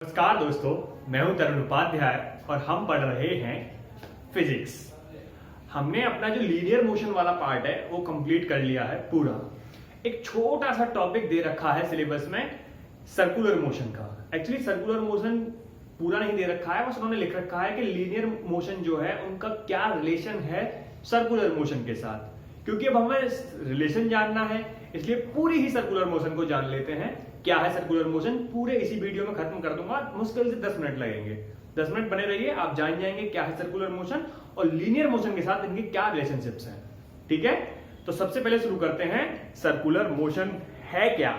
नमस्कार दोस्तों, मैं हूं तरुण उपाध्याय और हम पढ़ रहे हैं फिजिक्स। हमने अपना जो लीनियर मोशन वाला पार्ट है वो कंप्लीट कर लिया है पूरा। एक छोटा सा टॉपिक दे रखा है सिलेबस में सर्कुलर मोशन का। एक्चुअली सर्कुलर मोशन पूरा नहीं दे रखा है, बस उन्होंने लिख रखा है कि लीनियर मोशन जो है उनका क्या रिलेशन है सर्कुलर मोशन के साथ। क्योंकि अब हमें रिलेशन जानना है, इसलिए पूरी ही सर्कुलर मोशन को जान लेते हैं। क्या है सर्कुलर मोशन पूरे इसी वीडियो में खत्म कर दूंगा, मुश्किल से 10 मिनट लगेंगे। 10 मिनट बने रहिए, आप जान जाएंगे क्या है सर्कुलर मोशन और लीनियर मोशन के साथ इनके क्या रिलेशनशिप्स हैं। ठीक है, तो सबसे पहले शुरू करते हैं, सर्कुलर मोशन है क्या।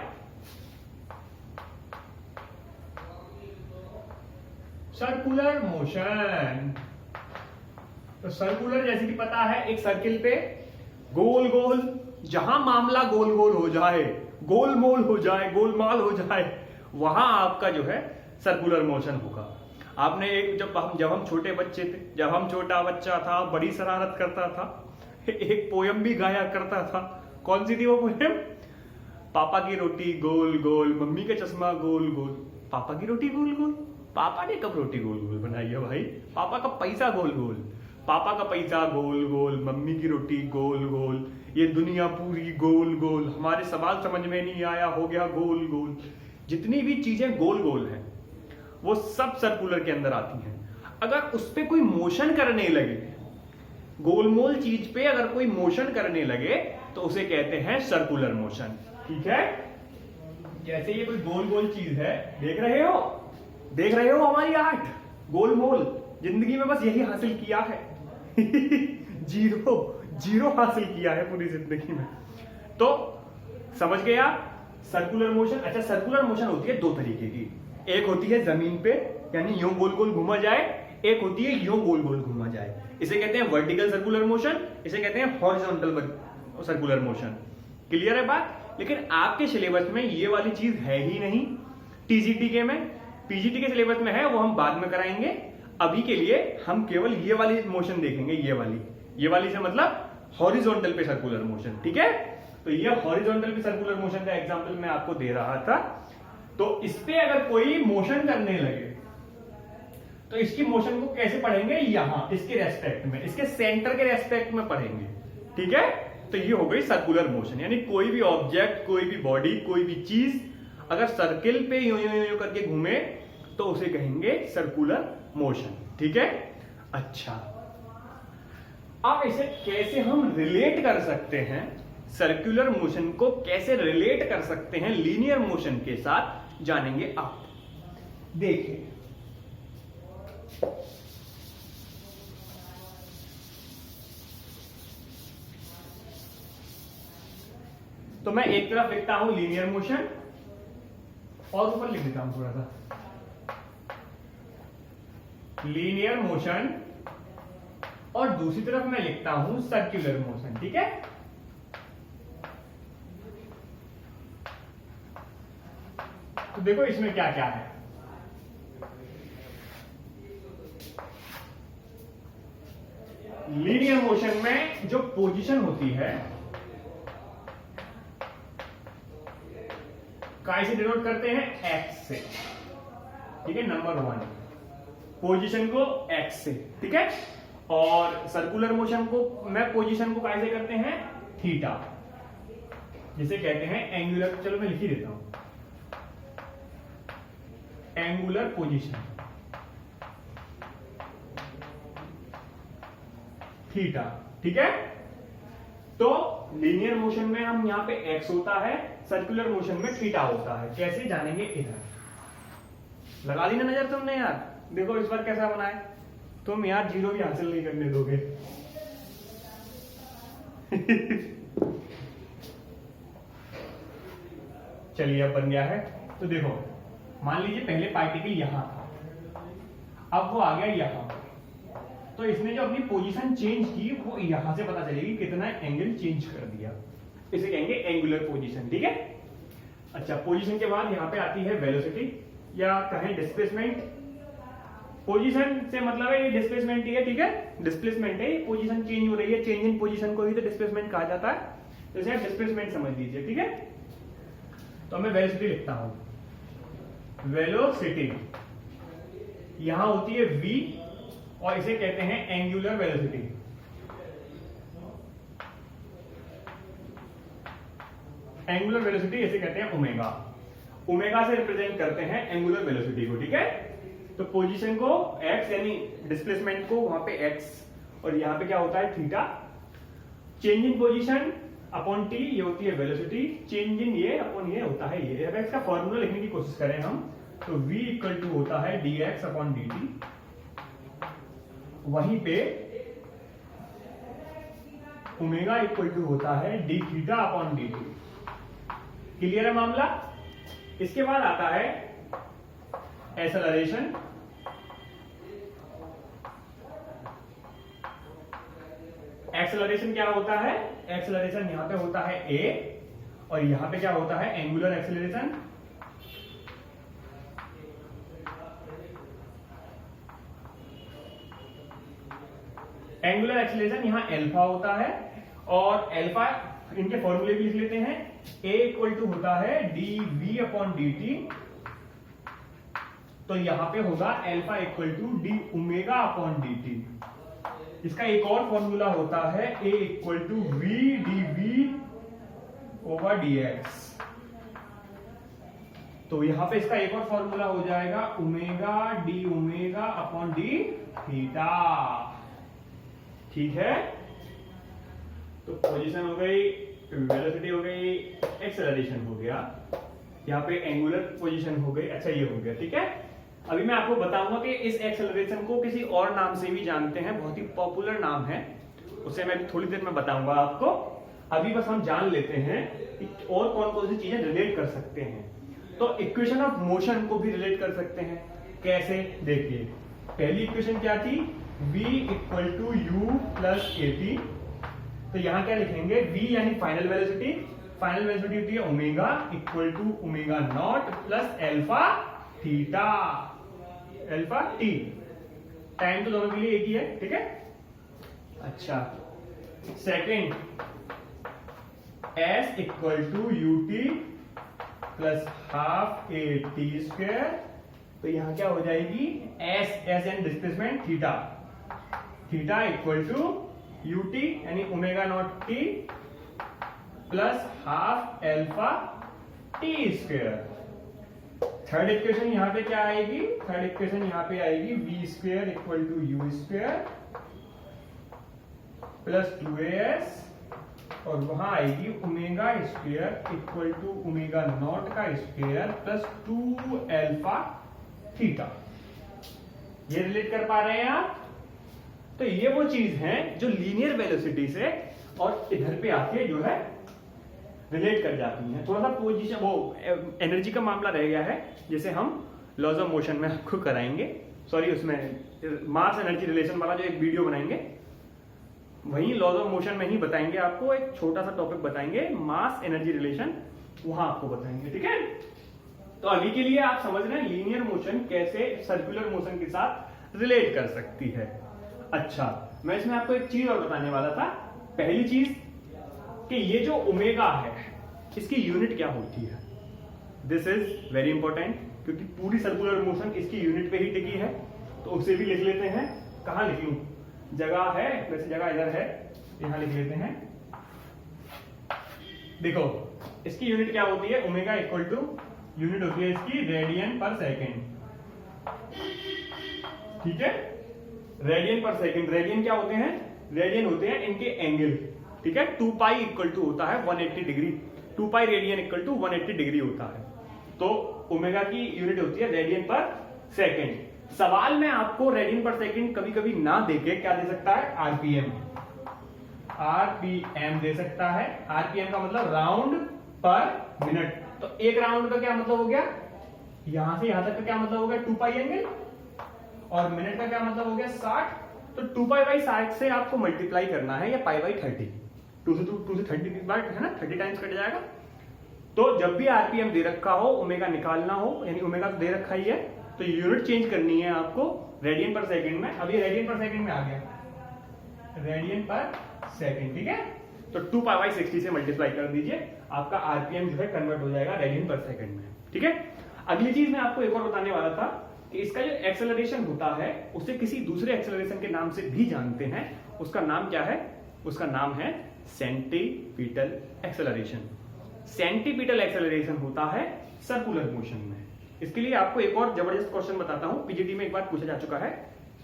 सर्कुलर मोशन, तो सर्कुलर जैसे कि पता है एक सर्किल पे गोल गोल, जहां मामला गोल गोल हो जाए, गोलमोल हो जाए, गोलमाल हो जाए, वहां आपका जो है सर्कुलर मोशन होगा। आपने एक जब हम छोटे बच्चे थे, जब हम छोटा बच्चा था, बड़ी शरारत करता था, एक पोयम भी गाया करता था। कौन सी थी वो पोयम? पापा की रोटी गोल गोल, मम्मी का चश्मा गोल गोल। पापा की रोटी गोल गोल, पापा ने कब रोटी गोल गोल बनाई है भाई? पापा का पैसा गोल गोल, पापा का पैसा गोल गोल, मम्मी की रोटी गोल गोल, ये दुनिया पूरी गोल गोल, हमारे सवाल समझ में नहीं आया, हो गया गोल गोल। जितनी भी चीजें गोल गोल हैं वो सब सर्कुलर के अंदर आती हैं। अगर उस पे कोई मोशन करने लगे, गोलमोल चीज पे अगर कोई मोशन करने लगे तो उसे कहते हैं सर्कुलर मोशन। ठीक है, जैसे ये कोई गोल गोल चीज है, देख रहे हो हमारी आर्ट गोलमोल। जिंदगी में बस यही हासिल किया है जीरो हासिल किया है पूरी जिंदगी में। तो समझ गए आप सर्कुलर मोशन। अच्छा, सर्कुलर मोशन होती है दो तरीके की। एक होती है जमीन पे, यानी यूं गोल गोल घूमा जाए, एक होती है यूं गोल गोल घूमा जाए। इसे कहते हैं वर्टिकल सर्कुलर मोशन, इसे कहते हैं हॉरिजॉन्टल सर्कुलर मोशन। क्लियर है बात? लेकिन आपके सिलेबस में ये वाली चीज है ही नहीं। टीजीटी के में, पीजीटी के सिलेबस में है, वो हम बाद में कराएंगे। अभी के लिए हम केवल ये वाली मोशन देखेंगे। ये वाली से मतलब हॉरिजॉन्टल पे सर्कुलर मोशन। ठीक है, तो ये हॉरिजॉन्टल पे सर्कुलर मोशन का एग्जांपल मैं आपको दे रहा था। तो इस पे अगर कोई मोशन करने लगे तो इसकी मोशन को कैसे पढ़ेंगे? यहां इसके रेस्पेक्ट में, इसके सेंटर के रेस्पेक्ट में पढ़ेंगे। ठीक है, तो ये हो गई सर्कुलर मोशन। यानी कोई भी ऑब्जेक्ट, कोई भी बॉडी, कोई भी चीज अगर सर्किल पे यूं यूं यूं करके घूमे तो उसे कहेंगे सर्कुलर मोशन। ठीक है, अच्छा अब इसे कैसे हम रिलेट कर सकते हैं, सर्कुलर मोशन को कैसे रिलेट कर सकते हैं लीनियर मोशन के साथ, जानेंगे आप। देखिए, तो मैं एक तरफ लिखता हूं लीनियर मोशन और ऊपर लिख देता हूं थोड़ा सा लीनियर मोशन, और दूसरी तरफ मैं लिखता हूं सर्कुलर मोशन। ठीक है, तो देखो इसमें क्या क्या है। लीनियर मोशन में जो पोजीशन होती है कैसे डिनोट करते हैं? एक्स से। ठीक है, नंबर 1 पोजीशन को एक्स से। ठीक है, और सर्कुलर मोशन को मैं पोजीशन को कैसे करते हैं? थीटा, जिसे कहते हैं एंगुलर। चलो मैं लिख ही देता हूं, एंगुलर पोजीशन थीटा। ठीक है, तो लीनियर मोशन में हम यहां पे एक्स होता है, सर्कुलर मोशन में थीटा होता है। कैसे जानेंगे? इधर लगा दी ना नजर तुमने यार। देखो इस बार कैसा बना है, तुम यार जीरो भी हासिल नहीं करने दोगे चलिए अब बन गया है। तो देखो, मान लीजिए पहले पार्टिकल यहां था, अब वो आ गया यहां, तो इसने जो अपनी पोजीशन चेंज की वो यहां से पता चलेगी कितना एंगल चेंज कर दिया। इसे कहेंगे एंगुलर पोजीशन। ठीक है, अच्छा पोजीशन के बाद यहां पे आती है वेलोसिटी या कहें डिस्प्लेसमेंट। पोजीशन से मतलब है ये डिस्प्लेसमेंट ही है। ठीक है, डिस्प्लेसमेंट है, पोजीशन चेंज हो रही है, चेंज इन पोजीशन को ही तो डिस्प्लेसमेंट कहा जाता है। तो इसे डिस्प्लेसमेंट समझ लीजिए। ठीक है, तो मैं वेलोसिटी लिखता हूं, वेलोसिटी यहां होती है v और इसे कहते हैं एंगुलर वेलोसिटी। एंगुलर वेलोसिटी इसे कहते हैं ओमेगा। ओमेगा से रिप्रेजेंट करते हैं एंगुलर वेलोसिटी को, ठीक है। तो पोजीशन को x यानी डिस्प्लेसमेंट को वहां पे x और यहां पे क्या होता है theta. Change in position upon t ये होती है वेलोसिटी, चेंज इन ये अपॉन ये होता है ये। अगर इसका फॉर्मूला लिखने की कोशिश करें हम तो v इक्वल टू होता है dx अपॉन dt। वहीं पे ओमेगा इक्वल टू होता है d theta upon dt। Clear है मामला। इसके बाद आता है एक्सेलरेशन। एक्सेलरेशन क्या होता है? एक्सेलरेशन यहां पे होता है a और यहां पे क्या होता है एंगुलर एक्सेलरेशन। एंगुलर एक्सेलरेशन यहां अल्फा होता है और अल्फा इनके फॉर्मूले भी लिख लेते हैं। a इक्वल टू होता है dv अपॉन dt। तो यहां पे होगा alpha equal to d omega upon dt। इसका एक और फॉर्मूला होता है a equal to v dv over dx। तो यहां पे इसका एक और फॉर्मूला हो जाएगा omega D omega upon D theta. ठीक है, तो पोजीशन हो गई, वेलोसिटी हो गई, एक्सेलरेशन हो गया, यहाँ पे एंगुलर पोजीशन हो गई। अच्छा ये हो गया, ठीक है। अभी मैं आपको बताऊंगा कि इस एक्सेलरेशन को किसी और नाम से भी जानते हैं, बहुत ही पॉपुलर नाम है, उसे मैं थोड़ी देर में बताऊंगा आपको। अभी बस हम जान लेते हैं कि और कौन कौन सी चीजें रिलेट कर सकते हैं। तो इक्वेशन ऑफ मोशन को भी रिलेट कर सकते हैं। कैसे? देखिए, पहली इक्वेशन क्या थी? v equal to u plus a t. तो यहां क्या लिखेंगे? v यानी फाइनल वेलोसिटी। फाइनल वेलोसिटी होती है omega equal to omega naught plus alpha theta, alpha t. Time तो दोनों के लिए एक ही है, ठीक है। अच्छा, second s equal to u t plus half a t square. तो यहां क्या हो जाएगी? s and displacement theta, theta equal to u t यानी omega naught t plus half alpha t square. Third equation यहां पे क्या आएगी? थर्ड इक्वेशन यहां पे आएगी v square equal to u square plus 2as और वहां आएगी omega square equal to omega naught का स्क्वायर प्लस 2 एल्फा थीटा। ये रिलेट कर पा रहे हैं आप? तो ये वो चीज है जो लीनियर वेलोसिटी से और इधर पे आके जो है रिलेट कर जाती हैं। थोड़ा सा पोजीशन वो एनर्जी का मामला रह गया है, जैसे हम लॉज ऑफ मोशन में आपको कराएंगे, सॉरी उसमें मास एनर्जी रिलेशन वाला जो एक वीडियो बनाएंगे वहीं लॉज ऑफ मोशन में ही बताएंगे आपको। एक छोटा सा टॉपिक बताएंगे मास एनर्जी रिलेशन, वहां आपको बताएंगे, ठीक है। तो अभी के लिए आप समझ रहे हैं लीनियर मोशन कैसे सर्कुलर मोशन के साथ रिलेट कर सकती है। अच्छा, मैं इसमें आपको एक चीज और बताने वाला था। पहली चीज कि ये जो ओमेगा है इसकी यूनिट क्या होती है। दिस इज वेरी इंपॉर्टेंट क्योंकि पूरी सर्कुलर मोशन इसकी यूनिट पे ही टिकी है। तो उसे भी लिख लेते हैं। कहां लिख लूं? जगह है, वैसे जगह इधर है, यहां लिख लेते हैं। देखो, इसकी यूनिट क्या होती है? ओमेगा इक्वल टू यूनिट होती है इसकी रेडियन पर सेकेंड, ठीक है। रेडियन पर सेकेंड, रेडियन क्या होते हैं? रेडियन होते हैं इनके एंगल, ठीक है। 2 पाई इक्वल टू होता है 180 degree, 2 pi radian equal to 180 degree होता है। तो ओमेगा की यूनिट होती है रेडियन पर सेकेंड। सवाल में आपको रेडियन पर सेकेंड कभी कभी ना देके क्या दे सकता है? आरपीएम, आरपीएम दे सकता है। आरपीएम का मतलब राउंड पर मिनट। तो एक राउंड का क्या मतलब हो गया? यहां से यहां तक का क्या मतलब हो गया? 2 पाई एंगल। और मिनट का क्या मतलब हो गया? 60। तो 2 पाई बाई 60 से आपको मल्टीप्लाई करना है, या पाई बाई 30, 2 से 30 बार है ना, 30 टाइम्स कट जाएगा। तो जब भी आरपीएम दे रखा हो, ओमेगा निकालना हो, यानी ओमेगा तो दे रखा ही है, तो यूनिट चेंज करनी है आपको रेडियन पर सेकंड में। अभी रेडियन पर सेकंड में आ गया, रेडियन पर सेकंड, ठीक है। तो 2 पाई बाई 60 से मल्टीप्लाई कर दीजिए, आपका आरपीएम जो है कन्वर्ट हो जाएगा रेडियन पर सेकंड में, ठीक है। अगली चीज मैं आपको एक और बताने वाला था कि इसका जो एक्सेलरेशन होता है उसे किसी दूसरे एक्सेलरेशन के नाम से भी जानते हैं। उसका नाम क्या है? उसका नाम है सेंटीपिटल एक्सेलरेशन। सेंटीपिटल एक्सेलरेशन होता है सर्कुलर मोशन में। इसके लिए आपको एक और जबरदस्त क्वेश्चन बताता हूं, पीजीटी में एक बार पूछा जा चुका है,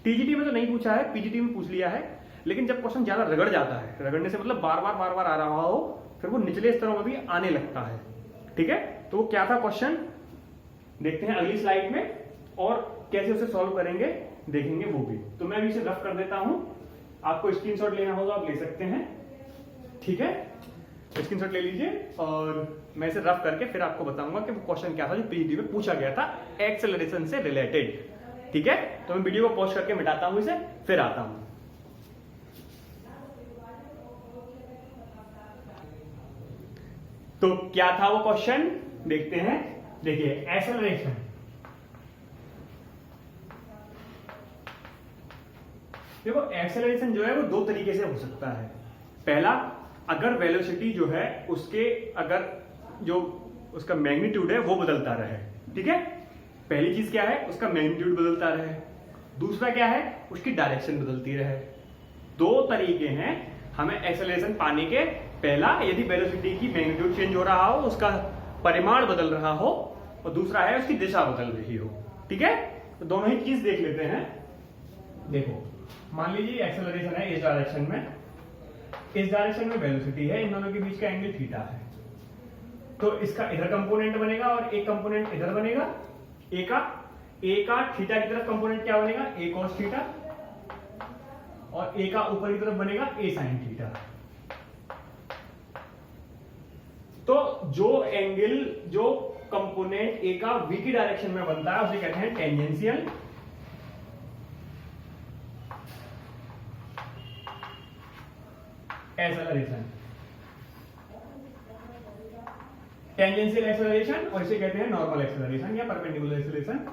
टीजीटी में तो नहीं पूछा है, पीजीटी में पूछ लिया है। लेकिन जब क्वेश्चन ज्यादा रगड़ जाता है, रगड़ने से मतलब बार बार आ रहा हो, फिर वो निचले स्तरों में भी आने लगता है। ठीक है, तो वो क्या था क्वेश्चन, देखते हैं अगली स्लाइड में, और कैसे उसे सॉल्व करेंगे देखेंगे वो भी। तो मैं भी इसे रफ कर देता हूं, आपको स्क्रीनशॉट लेना होगा, आप ले सकते हैं। ठीक है, स्क्रीनशॉट ले लीजिए और मैं इसे रफ करके फिर आपको बताऊंगा कि वो क्वेश्चन क्या था जो पीजीटी में पूछा गया था एक्सेलरेशन से रिलेटेड। ठीक है, तो मैं वीडियो को पॉज करके मिटाता हूं इसे, फिर आता हूं। तो क्या था वो क्वेश्चन, देखते हैं। देखिए, एक्सेलरेशन, देखो एक्सेलरेशन जो है वो दो तरीके से हो सकता है। पहला, अगर वेलोसिटी जो है उसके अगर जो उसका मैग्नीट्यूड है वो बदलता रहे। ठीक है, पहली चीज क्या है, उसका मैग्नीट्यूड बदलता रहे। दूसरा क्या है, उसकी डायरेक्शन बदलती रहे। दो तरीके हैं हमें एक्सेलरेशन पाने के। पहला, यदि वेलोसिटी की मैग्नीट्यूड चेंज हो रहा हो, उसका परिमाण बदल रहा हो, और दूसरा है उसकी दिशा बदल रही हो। ठीक है, तो दोनों ही चीज देख लेते हैं। देखो, मान लीजिए एक्सेलरेशन है इस डायरेक्शन में, इस डायरेक्शन में वेलोसिटी है, इन दोनों के बीच का एंगल थीटा है। तो इसका इधर कंपोनेंट बनेगा और एक कंपोनेंट इधर बनेगा, ए का थीटा की तरफ कंपोनेंट क्या बनेगा, ए कॉस थीटा, और ए का ऊपर की तरफ बनेगा ए साइन थीटा। तो जो एंगल, जो कंपोनेंट ए का वी की डायरेक्शन में बनता है उसे कहते हैं टेंजेंशियल, एक्सेलरेशन, टेंजेंशियल एक्सेलरेशन, और इसे कहते हैं नॉर्मल एक्सेलरेशन या परपेंडिकुलर एक्सेलरेशन।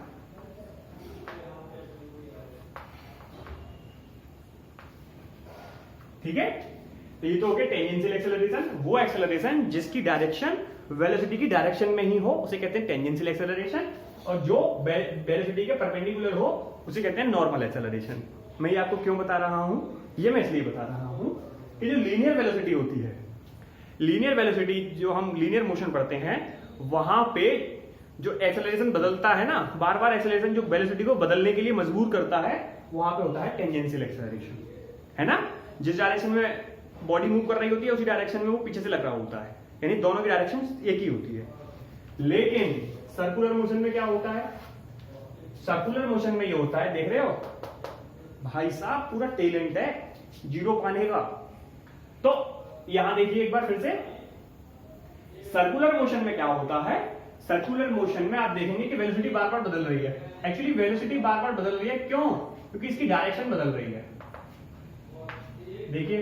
ठीक है, तो ये तो हो गया टेंजेंशियल एक्सेलरेशन। वो एक्सेलरेशन जिसकी डायरेक्शन वेलोसिटी की डायरेक्शन में ही हो उसे कहते हैं टेंजेंशियल एक्सेलरेशन, और जो वेलोसिटी के परपेंडिकुलर हो उसे कहते हैं नॉर्मल एक्सेलरेशन। मैं ये आपको क्यों बता रहा हूं, ये मैं इसलिए बता रहा हूं कि जो लीनियर वेलोसिटी होती है, लीनियर वेलोसिटी जो हम लीनियर मोशन पढ़ते हैं, वहां पे जो एक्सेलरेशन बदलता है ना, बार बार एक्सेलरेशन जो वेलोसिटी को बदलने के लिए मजबूर करता है, वहां पे होता है टेंजेंशियल एक्सेलरेशन, है ना। जिस डायरेक्शन में बॉडी मूव कर रही होती है उसी डायरेक्शन में वो पीछे से लग रहा होता है, यानी दोनों की डायरेक्शन एक ही होती है। लेकिन सर्कुलर मोशन में क्या होता है, सर्कुलर मोशन में ये होता है, देख रहे हो भाई साहब, पूरा टैलेंट है जीरो पाने का। तो यहां देखिए एक बार फिर से, सर्कुलर मोशन में क्या होता है, सर्कुलर मोशन में आप देखेंगे कि वेलोसिटी बार बार बदल रही है। एक्चुअली वेलोसिटी बार बार बदल रही है, क्यों? क्योंकि इसकी डायरेक्शन बदल रही है। देखिए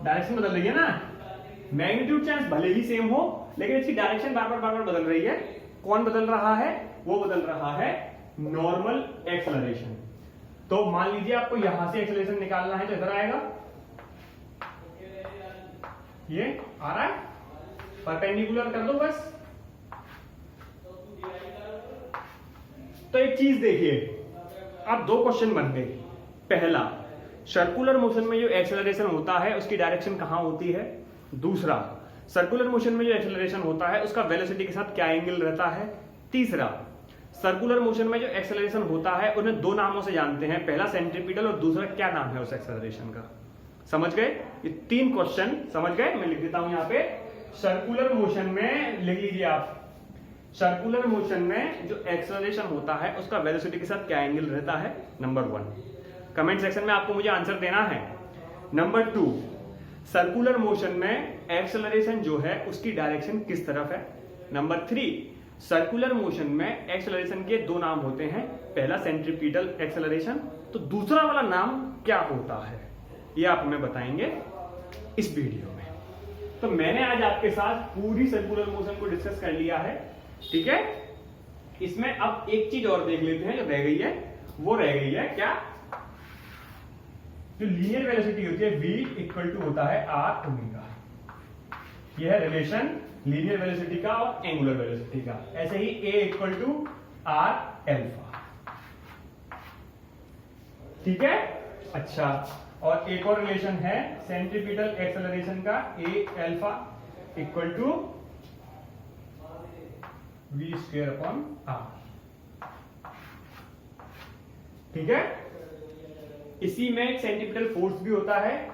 डायरेक्शन बदल रही है ना, मैग्नीट्यूड चाहे भले ही सेम हो, लेकिन इसकी डायरेक्शन बार बार बदल रही है। कौन बदल रहा है? वो बदल रहा है नॉर्मल एक्सेलरेशन। तो मान लीजिए आपको यहां से एक्सेलरेशन निकालना है तो इधर आएगा, ये आ रहा है, परपेंडिकुलर कर दो बस। तो एक चीज देखिए, अब दो क्वेश्चन बन गए। पहला, सर्कुलर मोशन में जो एक्सेलरेशन होता है उसकी डायरेक्शन कहां होती है। दूसरा, सर्कुलर मोशन में जो एक्सेलरेशन होता है उसका वेलोसिटी के साथ क्या एंगल रहता है। तीसरा, सर्कुलर मोशन में जो एक्सेलरेशन होता है उन्हें दो नामों से जानते हैं, पहला सेंट्रीपिटल और दूसरा क्या नाम है उस एक्सेलरेशन का। समझ गए? ये तीन क्वेश्चन समझ गए। मैं लिख देता हूं यहां पे, सर्कुलर मोशन में लिख लीजिए आप, सर्कुलर मोशन में जो एक्सेलरेशन होता है उसका वेलोसिटी के साथ क्या एंगल रहता है, नंबर 1। कमेंट सेक्शन में आपको मुझे आंसर देना है। नंबर 2, सर्कुलर मोशन में एक्सेलरेशन जो है उसकी डायरेक्शन किस तरफ है। नंबर 3, सर्कुलर मोशन में एक्सेलरेशन के दो नाम होते हैं, पहला सेंट्रीपिटल एक्सेलरेशन, तो दूसरा वाला नाम क्या होता है, ये आप हमें बताएंगे इस वीडियो में। तो मैंने आज आपके साथ पूरी सर्कुलर मोशन को डिस्कस कर लिया है, ठीक है। इसमें अब एक चीज और देख लेते हैं जो रह गई है, वो रह गई है क्या, जो लीनियर वेलोसिटी होती है v इक्वल टू होता है r ओमेगा। यह है रिलेशन लीनियर वेलोसिटी का और एंगुलर वेलोसिटी का। ऐसे ही a equal to r alpha. ठीक है। अच्छा, और एक और रिलेशन है सेंट्रीपिटल एक्सेलरेशन का, a alpha equal to v square upon r. ठीक है। इसी में एक सेंट्रीपिटल फोर्स भी होता है,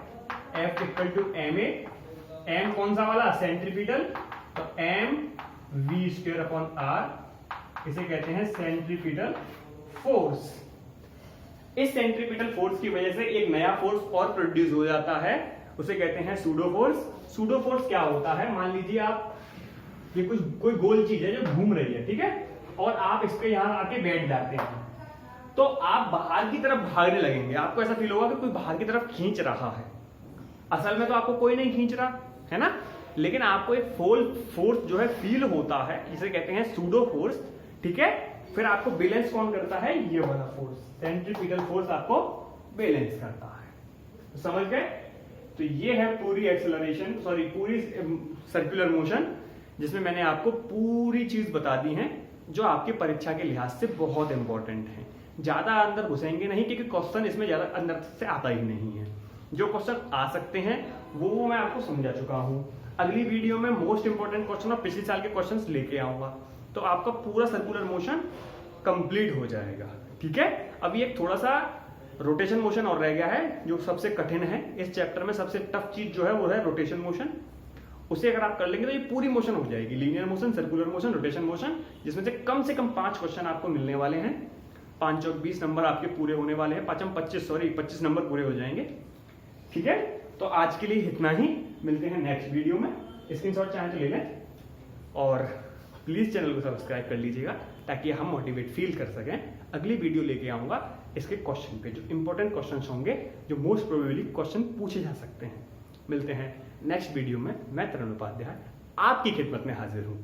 F equal to m a. M कौन सा वाला? सेंट्रीपिटल, तो m v square upon r, इसे कहते हैं सेंट्रीपिटल फोर्स। इस सेंट्रीपिटल फोर्स की वजह से एक नया फोर्स और प्रोड्यूस हो जाता है, उसे कहते हैं सूडो फोर्स। सूडो फोर्स क्या होता है? मान लीजिए आप, ये कुछ कोई गोल चीज है जो घूम रही है, ठीक है, और आप इस पे यहां आके बैठ जाते हैं, तो आप बाहर की तरफ भागने लगेंगे। आपको ऐसा फील होगा कि कोई बाहर की तरफ खींच रहा है। असल में तो आपको कोई नहीं खींच रहा है ना, लेकिन आपको एक फोर्स जो है फील होता है, जिसे कहते हैं सूडो फोर्स। ठीक है। फिर आपको बैलेंस कौन करता है? ये वाला फोर्स, सेंट्रीपिटल फोर्स आपको बैलेंस करता है। समझ गए? तो ये है पूरी एक्सेलरेशन, पूरी सर्कुलर मोशन, जिसमें मैंने आपको पूरी चीज बता दी है जो आपकी परीक्षा के लिहाज से बहुत इंपॉर्टेंट है। ज्यादा अंदर घुसेंगे नहीं, क्योंकि क्वेश्चन इसमें ज्यादा अंदर से आता ही नहीं है। जो क्वेश्चन आ सकते हैं वो मैं आपको समझा चुका हूं। अगली वीडियो में मोस्ट इंपॉर्टेंट क्वेश्चन और पिछले साल के क्वेश्चंस लेके आऊंगा, तो आपका पूरा सर्कुलर मोशन कंप्लीट हो जाएगा। ठीक है। अभी एक थोड़ा सा रोटेशन मोशन और रह गया है, जो सबसे कठिन है इस चैप्टर में। सबसे टफ चीज जो है वो है रोटेशन मोशन। उसे अगर आप कर लेंगे तो ये पूरी मोशन हो जाएगी, linear motion, circular motion, rotation motion, जिसमें से कम 5 क्वेश्चन आपको मिलने वाले हैं। 5 और 20 नंबर आपके पूरे होने वाले हैं। 25 नंबर पूरे हो जाएंगे। ठीक है। तो आज के लिए इतना ही, मिलते हैं नेक्स्ट वीडियो में। स्क्रीनशॉट चाहे तो ले लें, और प्लीज चैनल को सब्सक्राइब कर लीजिएगा, ताकि हम मोटिवेट फील कर सकें। अगली वीडियो लेके आऊंगा इसके क्वेश्चन पे, जो इंपॉर्टेंट क्वेश्चन होंगे, जो मोस्ट प्रोबेबली क्वेश्चन पूछे जा सकते हैं। मिलते हैं नेक्स्ट वीडियो में। मैं तरुण उपाध्याय आपकी खिदमत में हाजिर हूं।